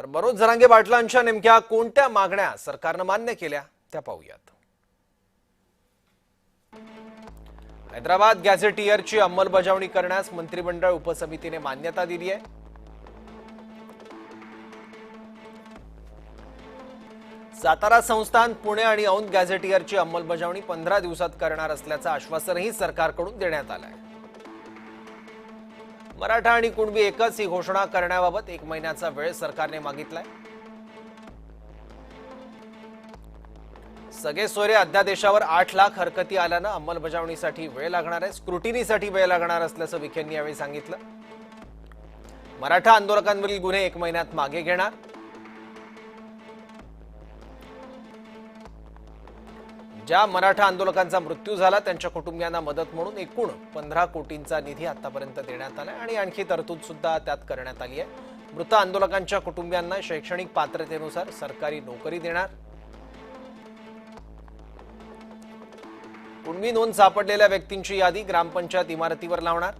तर मनोज जरांगे पाटलांच्या नेमक्या कोणत्या मागण्या सरकारने मान्य केल्या त्या पाहूयात। हैदराबाद गॅझेटियरची अंमलबजावणी करण्यास मंत्रिमंडळ उपसमितीने मान्यता दिली आहे। सातारा संस्थान, पुणे आणि औंध गॅझेटियरची अंमलबजावणी 15 दिवसात करणार असल्याचं आश्वासनही सरकारकडून देण्यात आलं आहे। मराठा आणि कुणबी एकच ही घोषणा करण्याबाबत 1 महिन्याचा वेळ सरकारने मागितलाय। सगळे सोयरे अध्यादेशावर 8 लाख हरकती आल्यानं अंमलबजावणीसाठी वेळ लागणार आहे, स्क्रुटिनीसाठी वेळ लागणार असल्याचं विखेंनी यावेळी सांगितलं। मराठा आंदोलकांवरील गुन्हे 1 महिन्यात मागे घेणार। ज्या मराठा आंदोलकांचा मृत्यू झाला त्यांच्या कुटुंबियांना मदत म्हणून एकूण 15 कोटींचा निधी आतापर्यंत देण्यात आला आणि आणखी तरतूद सुद्धा त्यात करण्यात आली आहे। मृत आंदोलकांच्या कुटुंबियांना शैक्षणिक पात्रतेनुसार सरकारी नोकरी देणार। कुणबी नोंद सापडलेल्या व्यक्तींची यादी ग्रामपंचायत इमारतीवर लावणार।